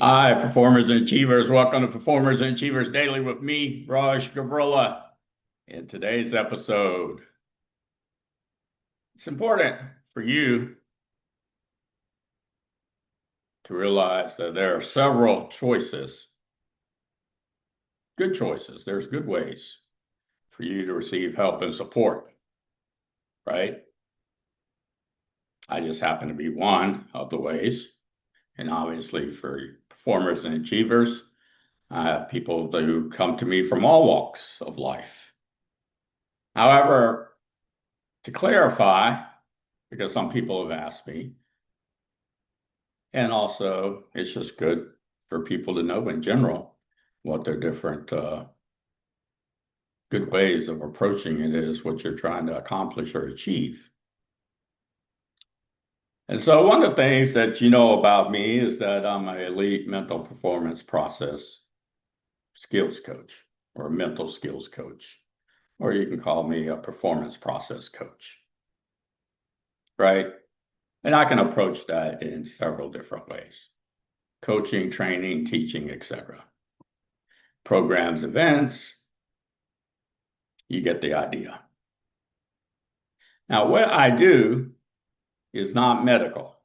Hi, performers and achievers. Welcome to Performers and Achievers Daily with me, Raj Gavurla. In today's episode, it's important for you to realize that there are several choices, good choices. There's good ways for you to receive help and support, right? I just happen to be one of the ways. And obviously, for performers and achievers, I have people who come to me from all walks of life. However, to clarify, because some people have asked me, and also it's just good for people to know in general what their different good ways of approaching it is, what you're trying to accomplish or achieve. And so one of the things that you know about me is that I'm an elite mental performance process skills coach or a mental skills coach, or you can call me a performance process coach, right? And I can approach that in several different ways: coaching, training, teaching, etc. Programs, events, you get the idea. Now, what I do is not medical.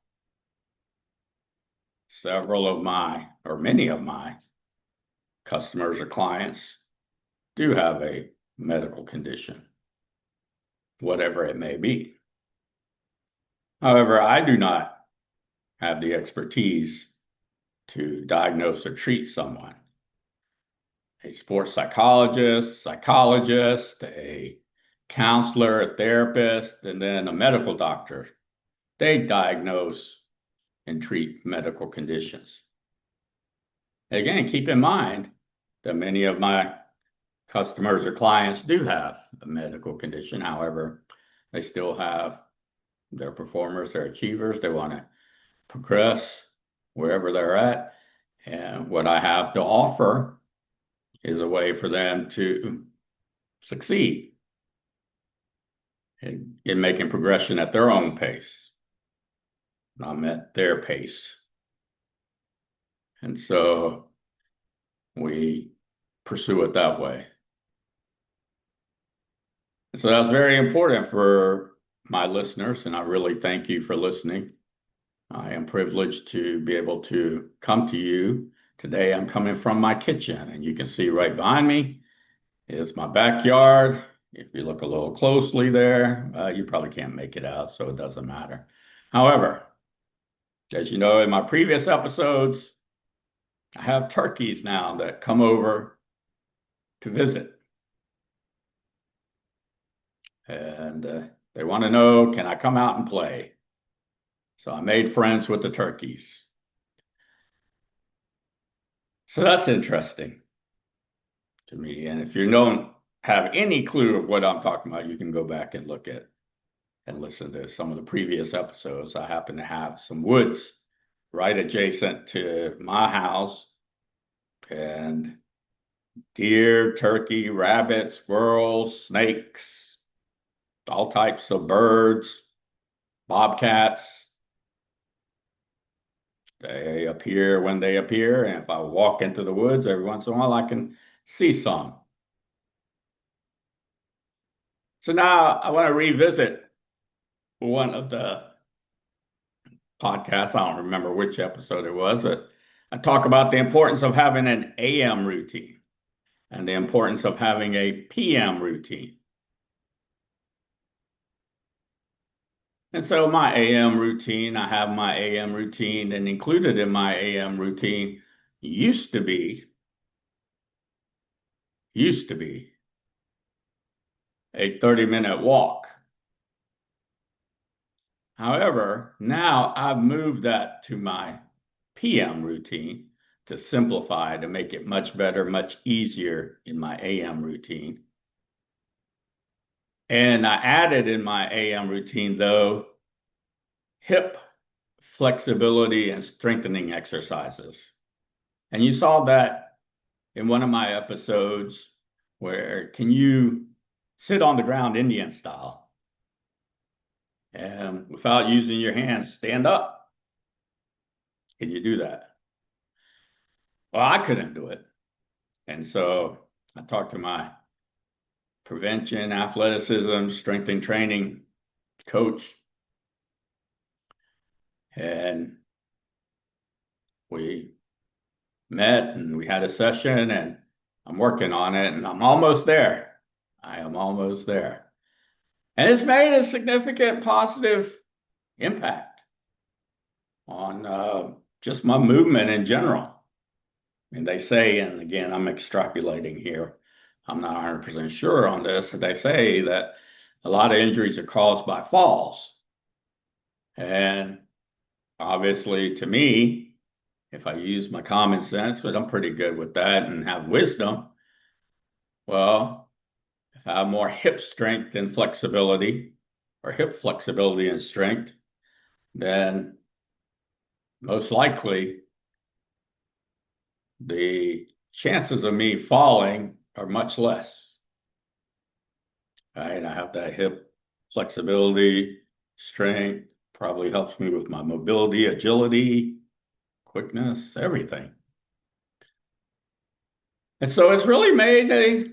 Several of my, or many of my customers or clients do have a medical condition, whatever it may be. However, I do not have the expertise to diagnose or treat someone. A sports psychologist, a counselor, a therapist, and then a medical doctor, they diagnose and treat medical conditions. Again, keep in mind that many of my customers or clients do have a medical condition. However, they still have their performers, their achievers. They want to progress wherever they're at. And what I have to offer is a way for them to succeed in making progression at their own pace. I'm at their pace. And so we pursue it that way. And so that's very important for my listeners, and I really thank you for listening. I am privileged to be able to come to you. Today I'm coming from my kitchen, and you can see right behind me is my backyard. If you look a little closely there, you probably can't make it out, so it doesn't matter. However, as you know, in my previous episodes, I have turkeys now that come over to visit. And they want to know, can I come out and play? So I made friends with the turkeys. So that's interesting to me. And if you don't have any clue of what I'm talking about, you can go back and look at and listen to some of the previous episodes. I happen to have some woods right adjacent to my house, and deer, turkey, rabbits, squirrels, snakes, all types of birds, bobcats. They appear when they appear, and if I walk into the woods every once in a while, I can see some. So now I want to revisit one of the podcasts. I don't remember which episode it was, but I talk about the importance of having an AM routine and the importance of having a PM routine. And so my AM routine, I have my AM routine, and included in my AM routine used to be a 30-minute walk. However, now I've moved that to my PM routine to simplify, to make it much better, much easier in my AM routine. And I added in my AM routine, though, hip flexibility and strengthening exercises. And you saw that in one of my episodes where can you sit on the ground Indian style and without using your hands stand up? Can you do that? Well, I couldn't do it. And so I talked to my prevention, athleticism, strength and training coach, and we met and we had a session, and I'm working on it and I'm almost there. I am almost there. And it's made a significant positive impact on just my movement in general. And they say, and again, I'm extrapolating here, I'm not 100% sure on this, but they say that a lot of injuries are caused by falls. And obviously, to me, if I use my common sense, but I'm pretty good with that and have wisdom, well, if I have more hip strength and flexibility, or hip flexibility and strength, then most likely the chances of me falling are much less. Right? I have that hip flexibility, strength, probably helps me with my mobility, agility, quickness, everything. And so it's really made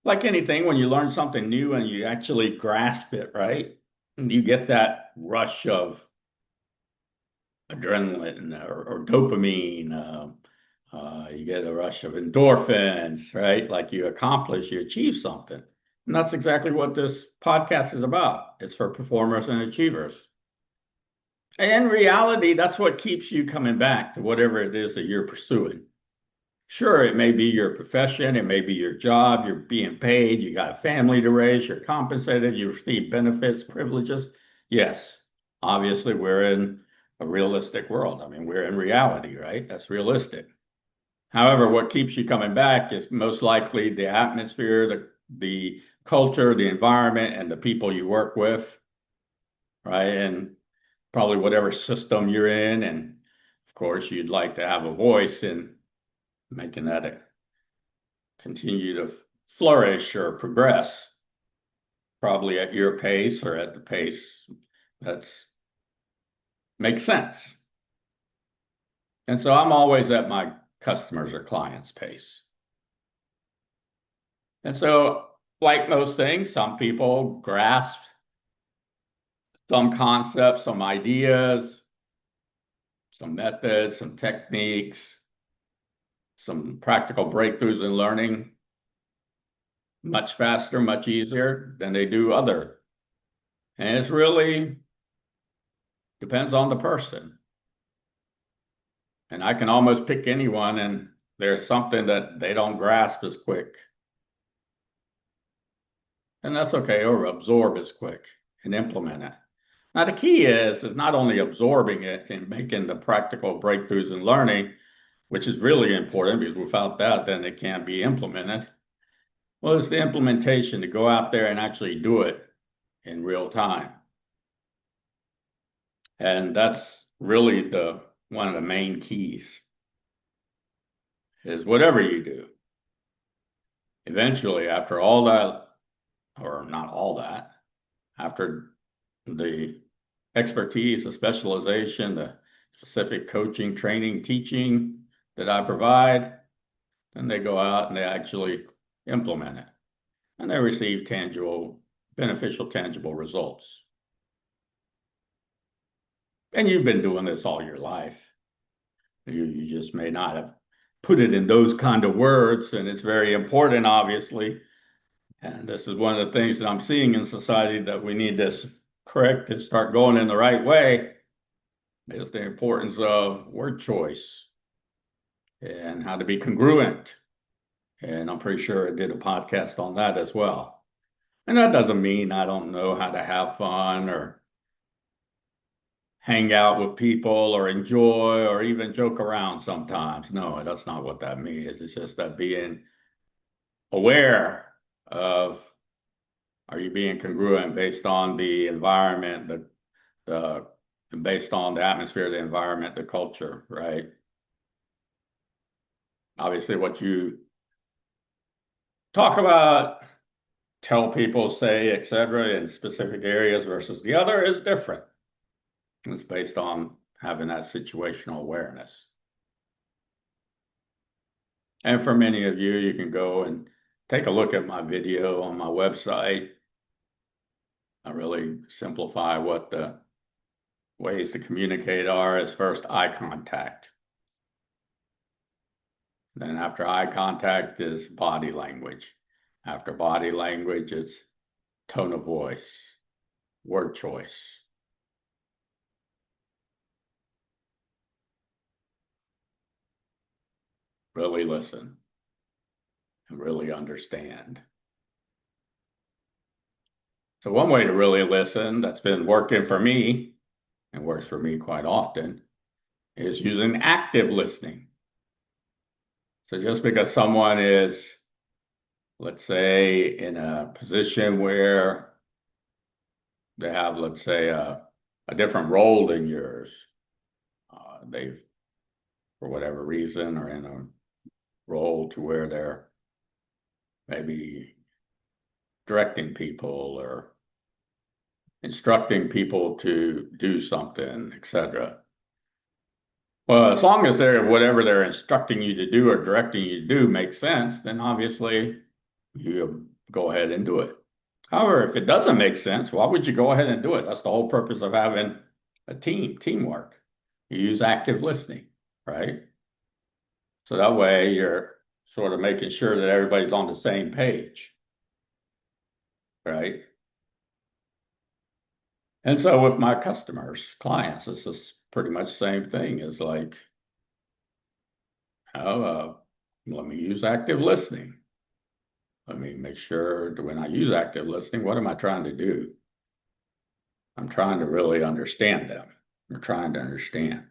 like anything, when you learn something new and you actually grasp it, right? And you get that rush of adrenaline or dopamine. You get a rush of endorphins, right? Like you accomplish, you achieve something. And that's exactly what this podcast is about. It's for performers and achievers. And in reality, that's what keeps you coming back to whatever it is that you're pursuing. Sure, it may be your profession, it may be your job, you're being paid, you got a family to raise, you're compensated, you receive benefits, privileges. Yes, obviously, we're in a realistic world. I mean, we're in reality, right? That's realistic. However, what keeps you coming back is most likely the atmosphere, the culture, the environment, and the people you work with, right? And probably whatever system you're in. And of course, you'd like to have a voice in making that continue to flourish or progress, probably at your pace or at the pace that's makes sense. And so I'm always at my customers or clients' pace. And so, like most things, some people grasp some concepts, some ideas, some methods, some techniques, some practical breakthroughs in learning much faster, much easier than they do other. And it's really depends on the person. And I can almost pick anyone, and there's something that they don't grasp as quick. And that's okay, or absorb as quick and implement it. Now, the key is not only absorbing it and making the practical breakthroughs in learning, which is really important because without that, then it can't be implemented. Well, it's the implementation to go out there and actually do it in real time. And that's really one of the main keys is whatever you do, eventually after all that, or not all that, after the expertise, the specialization, the specific coaching, training, teaching that I provide, then they go out and they actually implement it. And they receive tangible, beneficial, tangible results. And you've been doing this all your life. You just may not have put it in those kind of words, and it's very important, obviously. And this is one of the things that I'm seeing in society that we need to correct and start going in the right way is the importance of word choice and how to be congruent. And I'm pretty sure I did a podcast on that as well. And that doesn't mean I don't know how to have fun or hang out with people or enjoy or even joke around sometimes. No, that's not what that means. It's just that being aware of, are you being congruent based on the environment, the based on the atmosphere, the environment, the culture, right? Obviously, what you talk about, tell people, say, etc., in specific areas versus the other is different. It's based on having that situational awareness. And for many of you, you can go and take a look at my video on my website. I really simplify what the ways to communicate are. Is first eye contact. Then after eye contact is body language. After body language, it's tone of voice, word choice. Really listen and really understand. So one way to really listen that's been working for me and works for me quite often is using active listening. So just because someone is, let's say, in a position where they have, let's say, a different role than yours, they've, for whatever reason, are in a role to where they're maybe directing people or instructing people to do something, etc. Well, as long as they're whatever they're instructing you to do or directing you to do makes sense, then obviously you go ahead and do it. However, if it doesn't make sense, why would you go ahead and do it? That's the whole purpose of having a teamwork. You use active listening, right? So that way you're sort of making sure that everybody's on the same page, right? And so with my customers, clients, this is pretty much the same thing. Is like, let me use active listening. Let me make sure that when I use active listening, what am I trying to do? I'm trying to really understand them. I'm trying to understand.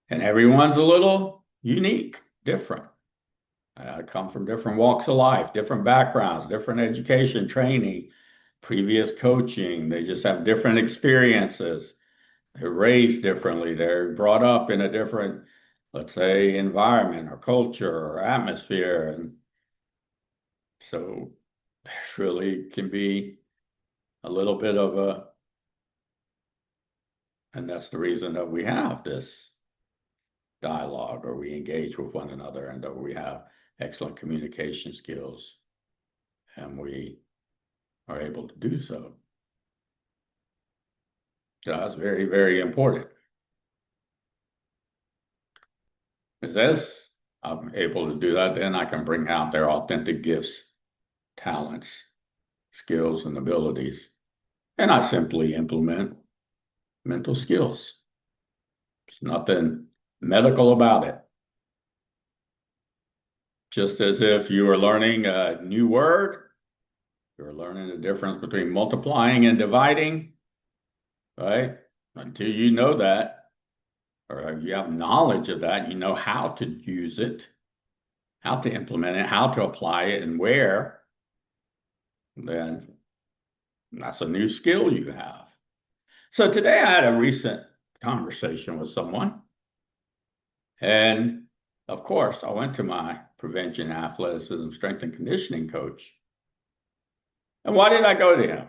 And everyone's a little unique, different. I come from different walks of life, different backgrounds, different education, training, previous coaching. They just have different experiences. They're raised differently. They're brought up in a different, let's say, environment or culture or atmosphere. And so there really can be a little bit of a, and that's the reason that we have this dialogue or we engage with one another and that we have excellent communication skills and we are able to do so. So that's very, very important. As I'm able to do that, then I can bring out their authentic gifts, talents, skills, and abilities. And I simply implement mental skills. There's nothing medical about it. Just as if you were learning a new word, you're learning the difference between multiplying and dividing, right? Until you know that, or you have knowledge of that, you know how to use it, how to implement it, how to apply it, and where, then that's a new skill you have. So today I had a recent conversation with someone, and of course, I went to my prevention, athleticism, strength, and conditioning coach. And why did I go to him?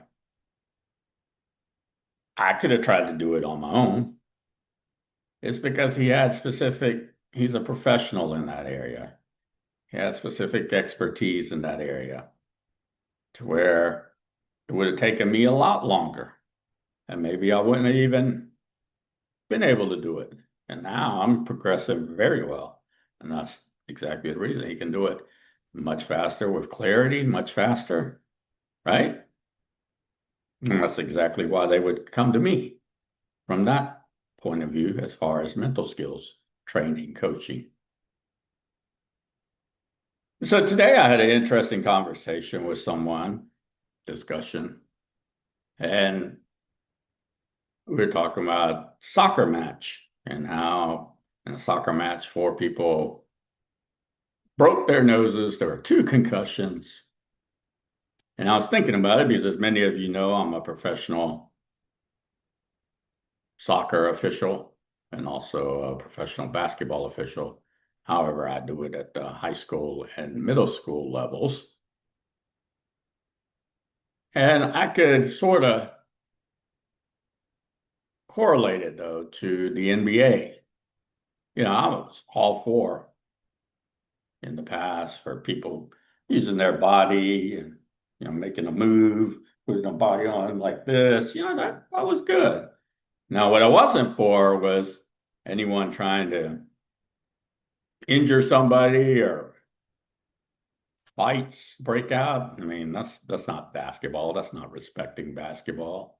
I could have tried to do it on my own. It's because he's a professional in that area. He had specific expertise in that area to where it would have taken me a lot longer. And maybe I wouldn't have even been able to do it. And now I'm progressing very well. And that's exactly the reason he can do it much faster with clarity, much faster, right? And that's exactly why they would come to me from that point of view as far as mental skills, training, coaching. So today I had an interesting conversation with someone, discussion, and we were talking about soccer match and how in a soccer match, four people broke their noses. There were two concussions. And I was thinking about it because, as many of you know, I'm a professional soccer official and also a professional basketball official. However, I do it at the high school and middle school levels. And I could sort of correlate it, though, to the NBA. You know, I was all for in the past for people using their body and, making a move, putting a body on like this. That was good. Now, what I wasn't for was anyone trying to injure somebody or fights break out. I mean, that's not basketball. That's not respecting basketball.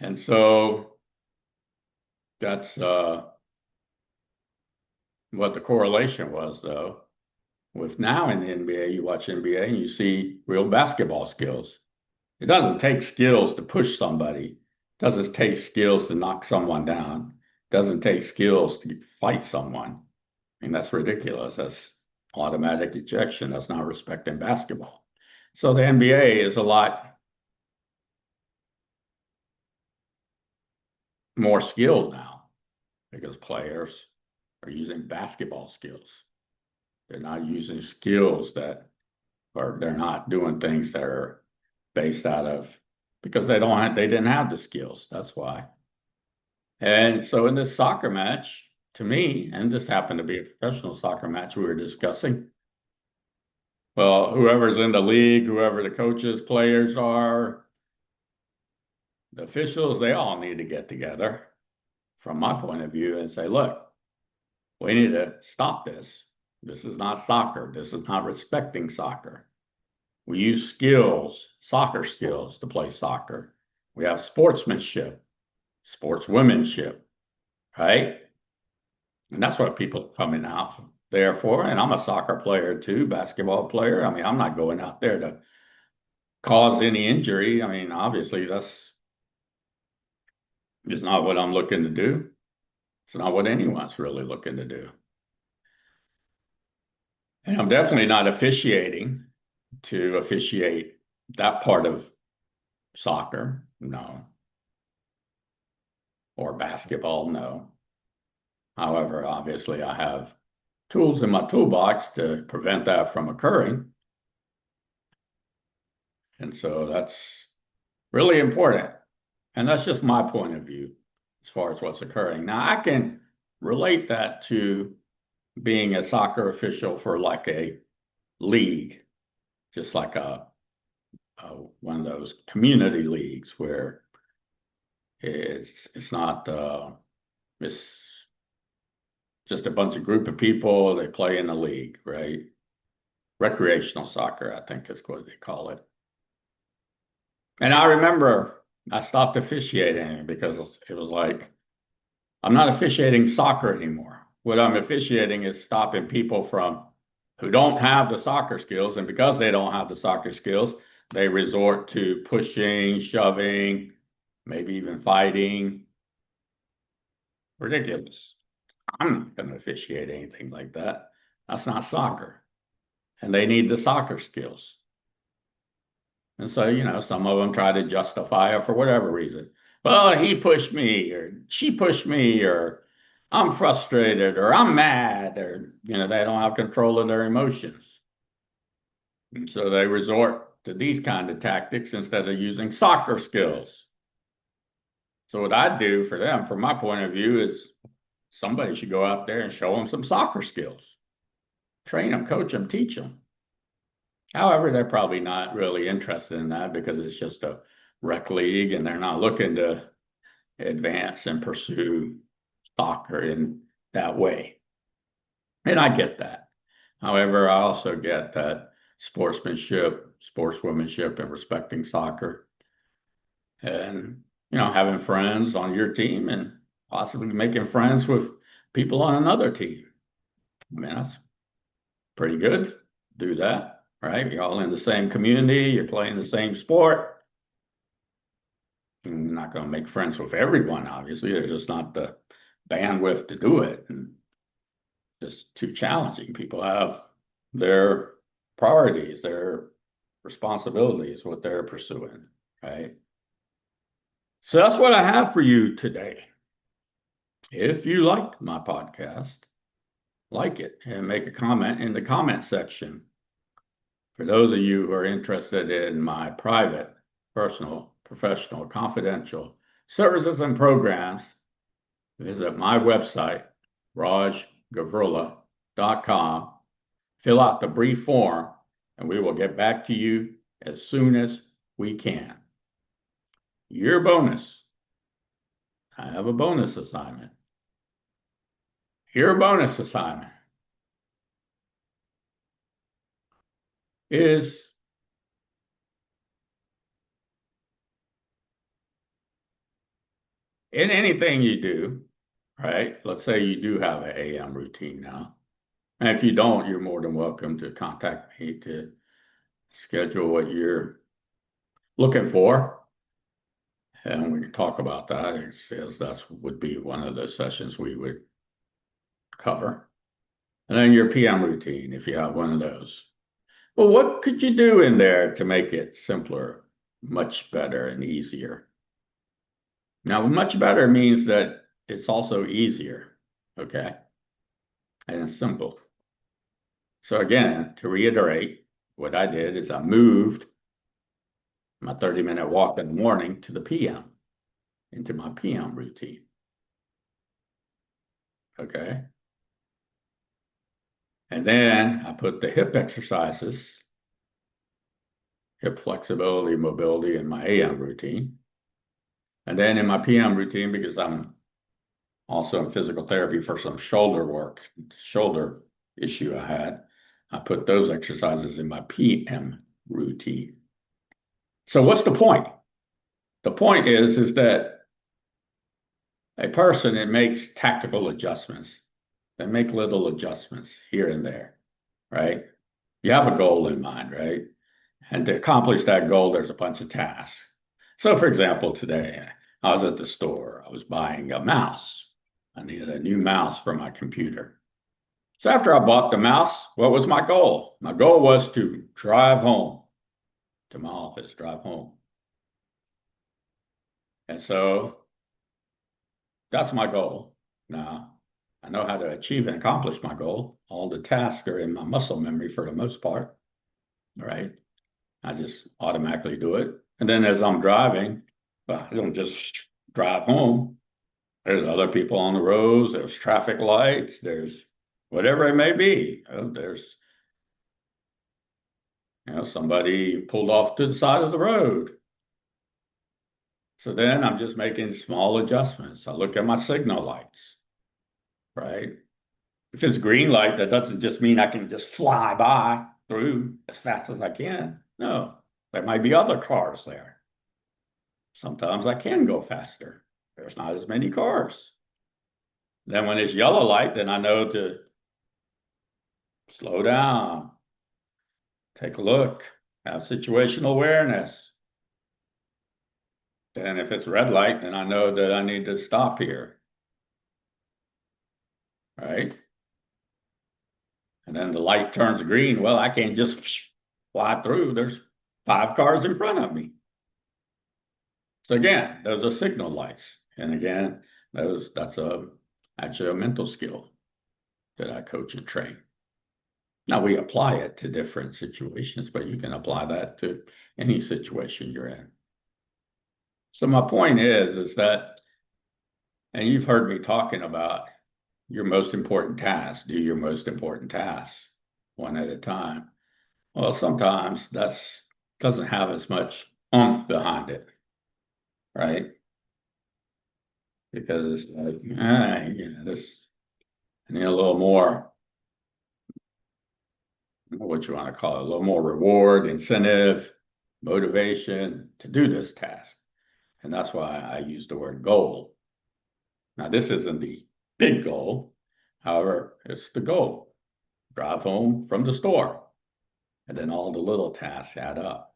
And so that's what the correlation was, though. With now in the NBA, you watch NBA and you see real basketball skills. It doesn't take skills to push somebody. It doesn't take skills to knock someone down. It doesn't take skills to fight someone. I mean, that's ridiculous. That's automatic ejection. That's not respecting basketball. So the NBA is a lot more skilled now because players are using basketball skills. They're not using skills or they're not doing things that are based out of, because they didn't have the skills. That's why. And so in this soccer match, to me, and this happened to be a professional soccer match we were discussing, well, whoever's in the league, whoever the coaches, players are, the officials, they all need to get together from my point of view and say, look, we need to stop this. This is not soccer. This is not respecting soccer. We use skills, soccer skills, to play soccer. We have sportsmanship, sportswomanship, right? And that's what people are coming out there for. And I'm a soccer player too, basketball player. I mean, I'm not going out there to cause any injury. I mean, obviously, that's just not what I'm looking to do. It's not what anyone's really looking to do. And I'm definitely not officiating to officiate that part of soccer, no. Or basketball, no. However, obviously, I have tools in my toolbox to prevent that from occurring. And so that's really important. And that's just my point of view as far as what's occurring. Now, I can relate that to being a soccer official for like a league, just like one of those community leagues where it's not it's just a bunch of group of people, they play in a league, right? Recreational soccer, I think is what they call it. And I remember I stopped officiating because it was like, I'm not officiating soccer anymore. What I'm officiating is stopping people who don't have the soccer skills. And because they don't have the soccer skills, they resort to pushing, shoving, maybe even fighting. Ridiculous. I'm not going to officiate anything like that. That's not soccer. And they need the soccer skills. And so, some of them try to justify it for whatever reason. Well, he pushed me, or she pushed me, or I'm frustrated, or I'm mad, or, they don't have control of their emotions. And so they resort to these kind of tactics instead of using soccer skills. So what I do for them, from my point of view, is somebody should go out there and show them some soccer skills. Train them, coach them, teach them. However, they're probably not really interested in that because it's just a rec league and they're not looking to advance and pursue soccer in that way. And I get that. However, I also get that sportsmanship, sportswomanship, and respecting soccer and, having friends on your team and possibly making friends with people on another team. I mean, that's pretty good. Do that. Right? You're all in the same community, you're playing the same sport. You're not going to make friends with everyone, obviously. There's just not the bandwidth to do it. And just too challenging. People have their priorities, their responsibilities, what they're pursuing, right? So that's what I have for you today. If you like my podcast, like it and make a comment in the comment section. For those of you who are interested in my private, personal, professional, confidential services and programs, visit my website, rajgavurla.com, fill out the brief form, and we will get back to you as soon as we can. Your bonus. I have a bonus assignment. Your bonus assignment is in anything you do, right? Let's say you do have an AM routine now. And if you don't, you're more than welcome to contact me to schedule what you're looking for. And we can talk about that. It says that would be one of the sessions we would cover. And then your PM routine, if you have one of those. Well, what could you do in there to make it simpler, much better and easier? Now, much better means that it's also easier, okay? And it's simple. So again, to reiterate, what I did is I moved my 30-minute walk in the morning to the PM, into my PM routine. Okay. And then I put the hip exercises, hip flexibility, mobility in my AM routine. And then in my PM routine, because I'm also in physical therapy for some shoulder work, shoulder issue I had, I put those exercises in my PM routine. So what's the point? The point is that a person that makes tactical adjustments, they make little adjustments here and there, right? You have a goal in mind, right? And to accomplish that goal, there's a bunch of tasks. So for example, today I was at the store, I was buying a mouse. I needed a new mouse for my computer. So after I bought the mouse, what was my goal? My goal was to drive home to my office, drive home. And so that's my goal. Now, I know how to achieve and accomplish my goal. All the tasks are in my muscle memory for the most part, right? I just automatically do it. And then as I'm driving, well, I don't just drive home. There's other people on the roads, there's traffic lights, there's whatever it may be. There's, somebody pulled off to the side of the road. So then I'm just making small adjustments. I look at my signal lights, right? If it's green light, that doesn't just mean I can just fly by through as fast as I can. No, there might be other cars there. Sometimes I can go faster. There's not as many cars. Then when it's yellow light, then I know to slow down, take a look, have situational awareness. Then if it's red light, then I know that I need to stop here, right? And then the light turns green. Well, I can't just fly through. There's 5 cars in front of me. So again, those are signal lights. And again, that's actually a mental skill that I coach and train. Now we apply it to different situations, but you can apply that to any situation you're in. So my point is that, and you've heard me talking about your most important tasks, do your most important tasks one at a time. Well, sometimes that's doesn't have as much oomph behind it, right? Because it's like, this, I need a little more, what you want to call it, a little more reward, incentive, motivation to do this task. And that's why I use the word goal. Now, this isn't the big goal. However, it's the goal. Drive home from the store. And then all the little tasks add up,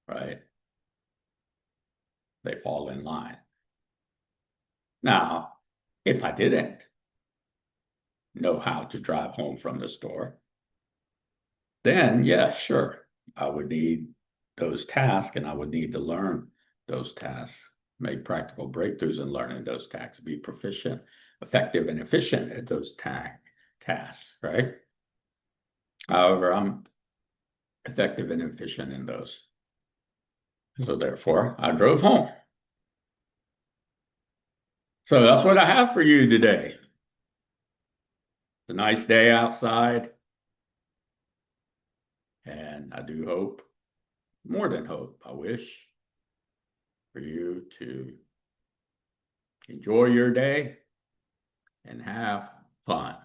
right? They fall in line. Now, if I didn't know how to drive home from the store, then yeah, sure, I would need those tasks and I would need to learn those tasks, make practical breakthroughs in learning those tasks, be proficient, effective, and efficient at those tasks, right? However, I'm effective and efficient in those. So therefore, I drove home. So that's what I have for you today. It's a nice day outside. And I do hope, more than hope, I wish for you to enjoy your day and have fun.